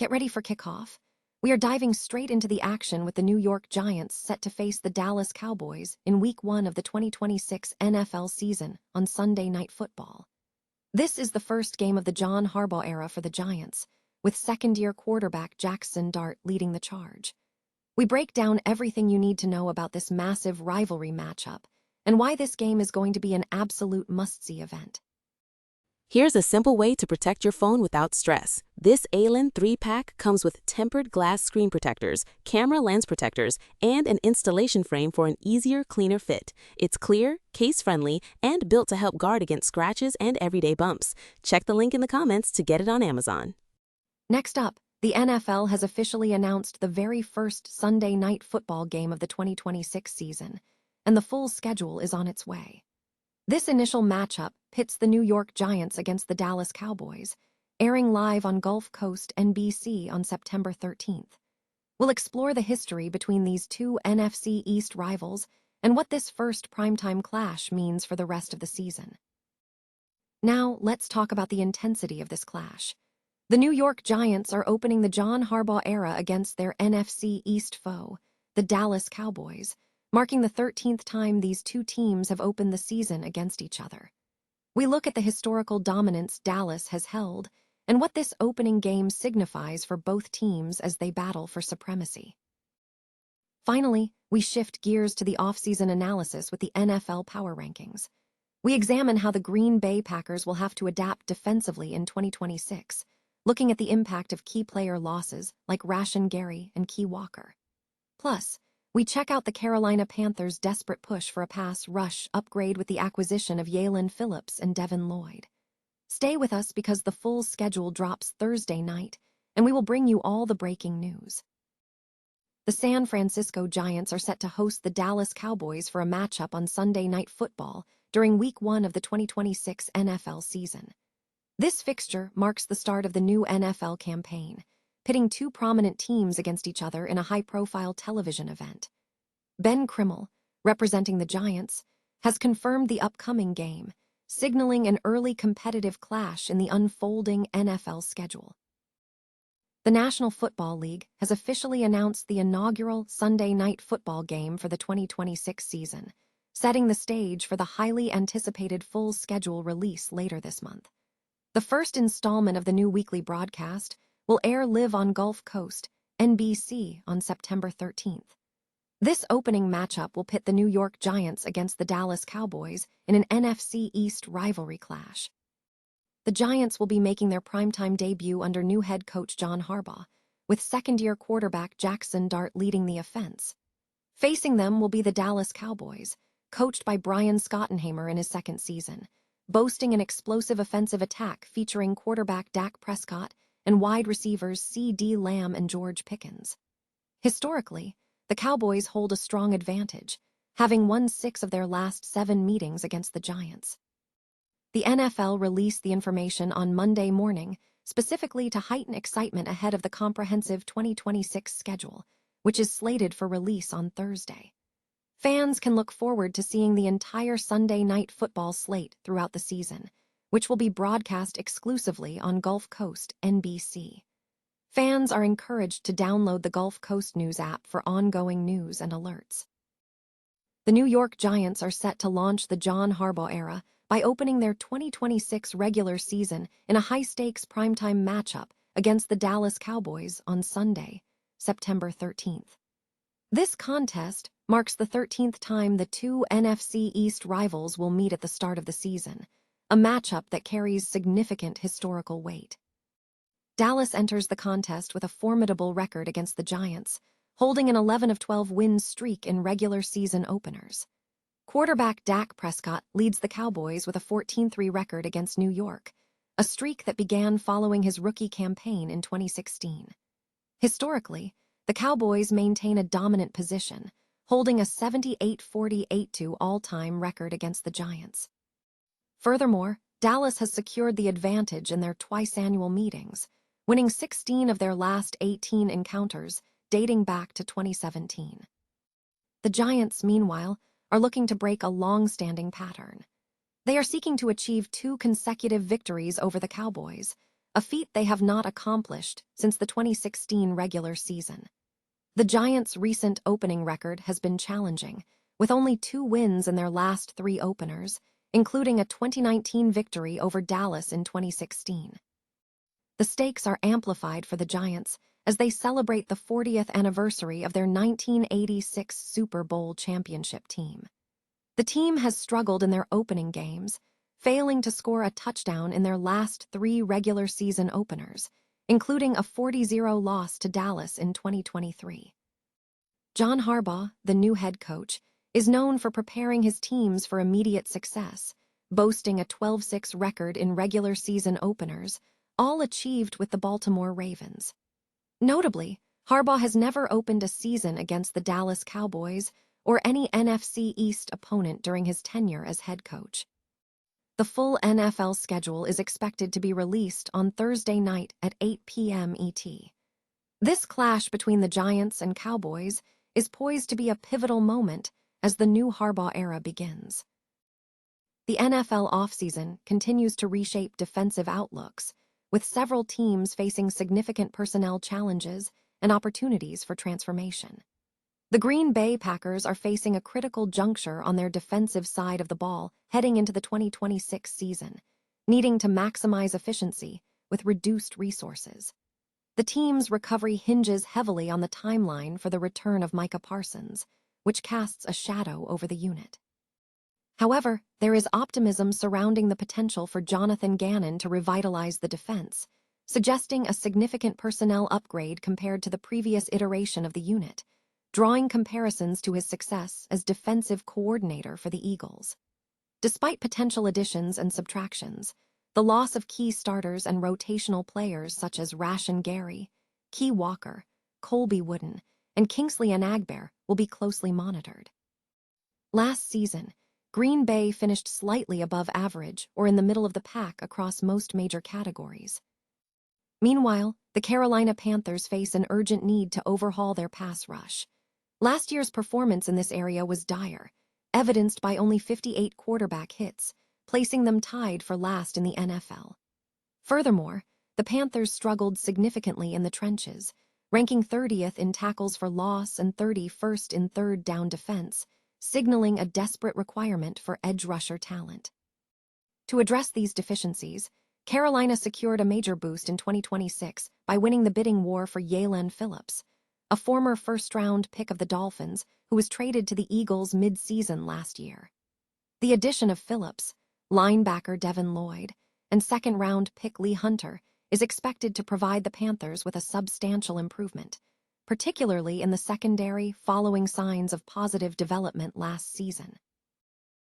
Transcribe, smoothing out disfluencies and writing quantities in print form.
Get ready for kickoff. We are diving straight into the action with the New York Giants set to face the Dallas Cowboys in Week 1 of the 2026 NFL season on Sunday Night Football. This is the first game of the John Harbaugh era for the Giants, with second-year quarterback Jackson Dart leading the charge. We break down everything you need to know about this massive rivalry matchup and why this game is going to be an absolute must-see event. Here's a simple way to protect your phone without stress. This ALEN 3-pack comes with tempered glass screen protectors, camera lens protectors, and an installation frame for an easier, cleaner fit. It's clear, case-friendly, and built to help guard against scratches and everyday bumps. Check the link in the comments to get it on Amazon. Next up, the NFL has officially announced the very first Sunday Night Football game of the 2026 season, and the full schedule is on its way. This initial matchup pits the New York Giants against the Dallas Cowboys, airing live on Gulf Coast NBC on September 13th. We'll explore the history between these two NFC East rivals and what this first primetime clash means for the rest of the season. Now, let's talk about the intensity of this clash. The New York Giants are opening the John Harbaugh era against their NFC East foe, the Dallas Cowboys, marking the 13th time these two teams have opened the season against each other. We look at the historical dominance Dallas has held and what this opening game signifies for both teams as they battle for supremacy. Finally, we shift gears to the offseason analysis with the NFL Power Rankings. We examine how the Green Bay Packers will have to adapt defensively in 2026, looking at the impact of key player losses like Rashan Gary and Key Walker. Plus, we check out the Carolina Panthers' desperate push for a pass rush upgrade with the acquisition of Jalen Phillips and Devin Lloyd. Stay with us because the full schedule drops Thursday night, and we will bring you all the breaking news. The San Francisco Giants are set to host the Dallas Cowboys for a matchup on Sunday Night Football during Week 1 of the 2026 NFL season. This fixture marks the start of the new NFL campaign, pitting two prominent teams against each other in a high-profile television event. Ben Krimmel, representing the Giants, has confirmed the upcoming game, signaling an early competitive clash in the unfolding NFL schedule. The National Football League has officially announced the inaugural Sunday Night Football game for the 2026 season, setting the stage for the highly anticipated full schedule release later this month. The first installment of the new weekly broadcast will air live on Gulf Coast, NBC, on September 13th. This opening matchup will pit the New York Giants against the Dallas Cowboys in an NFC East rivalry clash. The Giants will be making their primetime debut under new head coach John Harbaugh, with second-year quarterback Jackson Dart leading the offense. Facing them will be the Dallas Cowboys, coached by Brian Schottenheimer in his second season, boasting an explosive offensive attack featuring quarterback Dak Prescott and wide receivers C.D. Lamb and George Pickens. Historically, the Cowboys hold a strong advantage, having won 6 of their last 7 meetings against the Giants. The NFL released the information on Monday morning, specifically to heighten excitement ahead of the comprehensive 2026 schedule, which is slated for release on Thursday. Fans can look forward to seeing the entire Sunday Night Football slate throughout the season, which will be broadcast exclusively on Gulf Coast NBC. Fans are encouraged to download the Gulf Coast News app for ongoing news and alerts. The New York Giants are set to launch the John Harbaugh era by opening their 2026 regular season in a high-stakes primetime matchup against the Dallas Cowboys on Sunday, September 13th. This contest marks the 13th time the two NFC East rivals will meet at the start of the season, a matchup that carries significant historical weight. Dallas enters the contest with a formidable record against the Giants, holding an 11-of-12 win streak in regular season openers. Quarterback Dak Prescott leads the Cowboys with a 14-3 record against New York, a streak that began following his rookie campaign in 2016. Historically, the Cowboys maintain a dominant position, holding a 78-48-2 all-time record against the Giants. Furthermore, Dallas has secured the advantage in their twice-annual meetings, winning 16 of their last 18 encounters dating back to 2017. The Giants, meanwhile, are looking to break a long-standing pattern. They are seeking to achieve 2 consecutive victories over the Cowboys, a feat they have not accomplished since the 2016 regular season. The Giants' recent opening record has been challenging, with only 2 wins in their last 3 openers, including a 2019 victory over Dallas in 2016. The stakes are amplified for the Giants as they celebrate the 40th anniversary of their 1986 Super Bowl championship team. The team has struggled in their opening games, failing to score a touchdown in their last 3 regular season openers, including a 40-0 loss to Dallas in 2023. John Harbaugh, the new head coach, is known for preparing his teams for immediate success, boasting a 12-6 record in regular season openers, all achieved with the Baltimore Ravens. Notably, Harbaugh has never opened a season against the Dallas Cowboys or any NFC East opponent during his tenure as head coach. The full NFL schedule is expected to be released on Thursday night at 8 p.m. ET. This clash between the Giants and Cowboys is poised to be a pivotal moment as the new Harbaugh era begins. The NFL offseason continues to reshape defensive outlooks, with several teams facing significant personnel challenges and opportunities for transformation. The Green Bay Packers are facing a critical juncture on their defensive side of the ball heading into the 2026 season, needing to maximize efficiency with reduced resources. The team's recovery hinges heavily on the timeline for the return of Micah Parsons, which casts a shadow over the unit. However, there is optimism surrounding the potential for Jonathan Gannon to revitalize the defense, suggesting a significant personnel upgrade compared to the previous iteration of the unit, drawing comparisons to his success as defensive coordinator for the Eagles. Despite potential additions and subtractions, the loss of key starters and rotational players such as Rashan Gary, Key Walker, Colby Wooden, and Kingsley Enagbare will be closely monitored. Last season, Green Bay finished slightly above average or in the middle of the pack across most major categories. Meanwhile, the Carolina Panthers face an urgent need to overhaul their pass rush. Last year's performance in this area was dire, evidenced by only 58 quarterback hits, placing them tied for last in the NFL. Furthermore, the Panthers struggled significantly in the trenches, ranking 30th in tackles for loss and 31st in third down defense, signaling a desperate requirement for edge rusher talent. To address these deficiencies, Carolina secured a major boost in 2026 by winning the bidding war for Jalen Phillips, a former first-round pick of the Dolphins who was traded to the Eagles mid-season last year. The addition of Phillips, linebacker Devin Lloyd, and second-round pick Lee Hunter is expected to provide the Panthers with a substantial improvement, particularly in the secondary following signs of positive development last season.